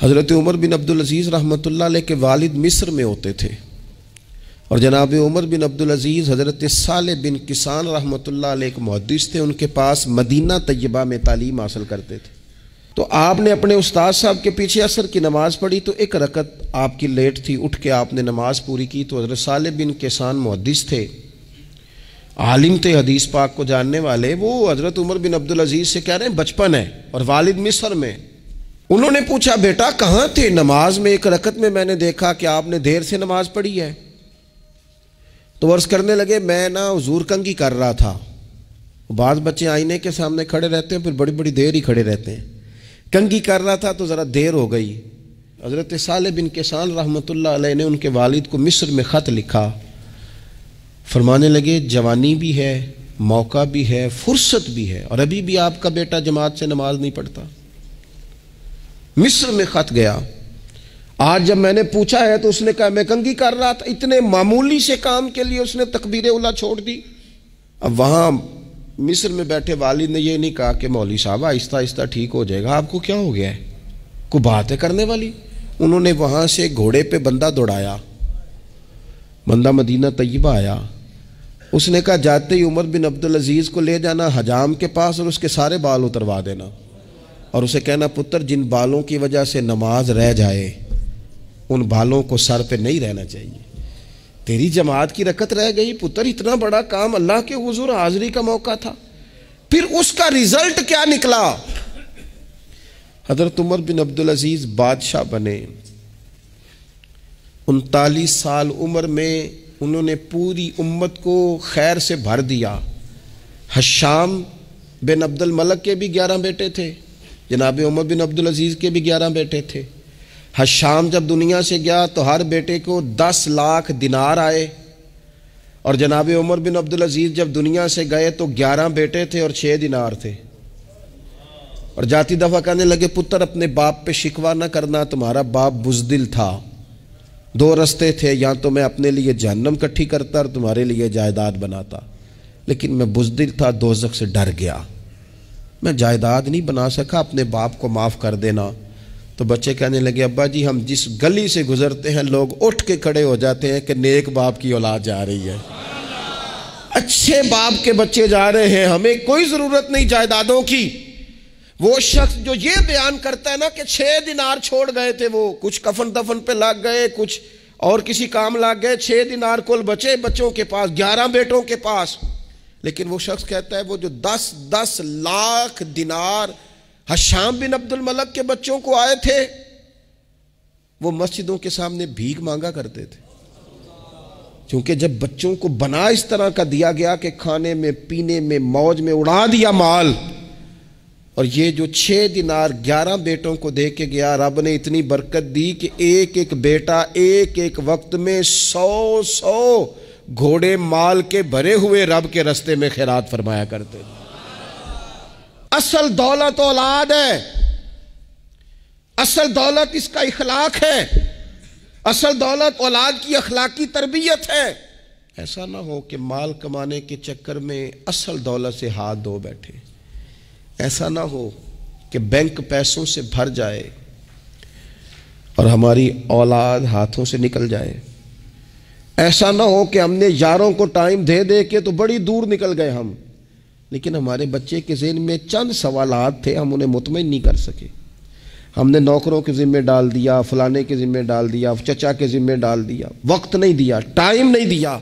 حضرت عمر بن عبدالعزیز رحمۃ اللہ علیہ کے والد مصر میں ہوتے تھے، اور جناب عمر بن عبدالعزیز حضرت صالح بن کسان رحمۃ اللہ علیہ کے محدث تھے، ان کے پاس مدینہ طیبہ میں تعلیم حاصل کرتے تھے۔ تو آپ نے اپنے استاد صاحب کے پیچھے عصر کی نماز پڑھی تو ایک رکعت آپ کی لیٹ تھی، اٹھ کے آپ نے نماز پوری کی تو حضرت صالح بن کسان محدث تھے، عالم تھے، حدیث پاک کو جاننے والے، وہ حضرت عمر بن عبدالعزیز سے کہہ رہے ہیں بچپن ہے اور والد مصر میں۔ انہوں نے پوچھا بیٹا کہاں تھے؟ نماز میں ایک رکعت میں نے دیکھا کہ آپ نے دیر سے نماز پڑھی ہے۔ تو عرض کرنے لگے میں حضور کنگھی کر رہا تھا۔ بعض بچے آئینے کے سامنے کھڑے رہتے ہیں، پھر بڑی بڑی دیر ہی کھڑے رہتے ہیں۔ کنگھی کر رہا تھا تو ذرا دیر ہو گئی۔ حضرت صالح بن کسان رحمۃ اللہ علیہ نے ان کے والد کو مصر میں خط لکھا، فرمانے لگے جوانی بھی ہے، موقع بھی ہے، فرصت بھی ہے، اور ابھی بھی آپ کا بیٹا جماعت سے نماز نہیں پڑھتا۔ مصر میں خط گیا۔ آج جب میں نے پوچھا ہے تو اس نے کہا میں کنگھی کر رہا تھا۔ اتنے معمولی سے کام کے لیے اس نے تکبیر اولیٰ چھوڑ دی۔ اب وہاں مصر میں بیٹھے والد نے یہ نہیں کہا کہ مولوی صاحب آہستہ آہستہ ٹھیک ہو جائے گا، آپ کو کیا ہو گیا ہے، کوئی بات ہے کرنے والی؟ انہوں نے وہاں سے گھوڑے پہ بندہ دوڑایا، بندہ مدینہ طیبہ آیا۔ اس نے کہا جاتے ہی عمر بن عبدالعزیز کو لے جانا حجام کے پاس اور اس کے سارے بال اتروا دینا، اور اسے کہنا پتر جن بالوں کی وجہ سے نماز رہ جائے ان بالوں کو سر پہ نہیں رہنا چاہیے، تیری جماعت کی رکعت رہ گئی پتر، اتنا بڑا کام اللہ کے حضور حاضری کا موقع تھا۔ پھر اس کا ریزلٹ کیا نکلا؟ حضرت عمر بن عبدالعزیز بادشاہ بنے، 39 سال عمر میں انہوں نے پوری امت کو خیر سے بھر دیا۔ حشام بن عبد الملک کے بھی 11 بیٹے تھے، جناب عمر بن عبدالعزیز کے بھی 11 بیٹے تھے۔ حشام جب دنیا سے گیا تو ہر بیٹے کو 10 لاکھ دینار آئے، اور جناب عمر بن عبدالعزیز جب دنیا سے گئے تو 11 بیٹے تھے اور 6 دینار تھے۔ اور جاتی دفعہ کہنے لگے پتر اپنے باپ پہ شکوہ نہ کرنا، تمہارا باپ بزدل تھا، 2 رستے تھے، یا تو میں اپنے لیے جہنم کٹھی کرتا اور تمہارے لیے جائیداد بناتا، لیکن میں بزدل تھا، دوزخ سے ڈر گیا، میں جائیداد نہیں بنا سکا، اپنے باپ کو معاف کر دینا۔ تو بچے کہنے لگے ابا جی ہم جس گلی سے گزرتے ہیں لوگ اٹھ کے کھڑے ہو جاتے ہیں کہ نیک باپ کی اولاد جا رہی ہے، اچھے باپ کے بچے جا رہے ہیں، ہمیں کوئی ضرورت نہیں جائیدادوں کی۔ وہ شخص جو یہ بیان کرتا ہے نا کہ 6 دینار چھوڑ گئے تھے، وہ کچھ کفن دفن پہ لگ گئے، کچھ اور کسی کام لگ گئے، 6 دینار کل بچے بچوں کے پاس، 11 بیٹوں کے پاس۔ لیکن وہ شخص کہتا ہے وہ جو 10 لاکھ دینار حشام بن عبد الملک کے بچوں کو آئے تھے، وہ مسجدوں کے سامنے بھیک مانگا کرتے تھے، کیونکہ جب بچوں کو بنا اس طرح کا دیا گیا کہ کھانے میں پینے میں موج میں اڑا دیا مال، اور یہ جو 6 دینار 11 بیٹوں کو دے کے گیا، رب نے اتنی برکت دی کہ ایک ایک بیٹا ایک ایک وقت میں 100 گھوڑے مال کے بھرے ہوئے رب کے رستے میں خیرات فرمایا کرتے تھے۔ اصل دولت اولاد ہے، اصل دولت اس کا اخلاق ہے، اصل دولت اولاد کی اخلاقی تربیت ہے۔ ایسا نہ ہو کہ مال کمانے کے چکر میں اصل دولت سے ہاتھ دھو بیٹھے، ایسا نہ ہو کہ بینک پیسوں سے بھر جائے اور ہماری اولاد ہاتھوں سے نکل جائے، ایسا نہ ہو کہ ہم نے یاروں کو ٹائم دے دے کے تو بڑی دور نکل گئے ہم، لیکن ہمارے بچے کے ذہن میں چند سوالات تھے، ہم انہیں مطمئن نہیں کر سکے، ہم نے نوکروں کے ذمہ ڈال دیا، فلانے کے ذمہ ڈال دیا، چچا کے ذمہ ڈال دیا، وقت نہیں دیا، ٹائم نہیں دیا۔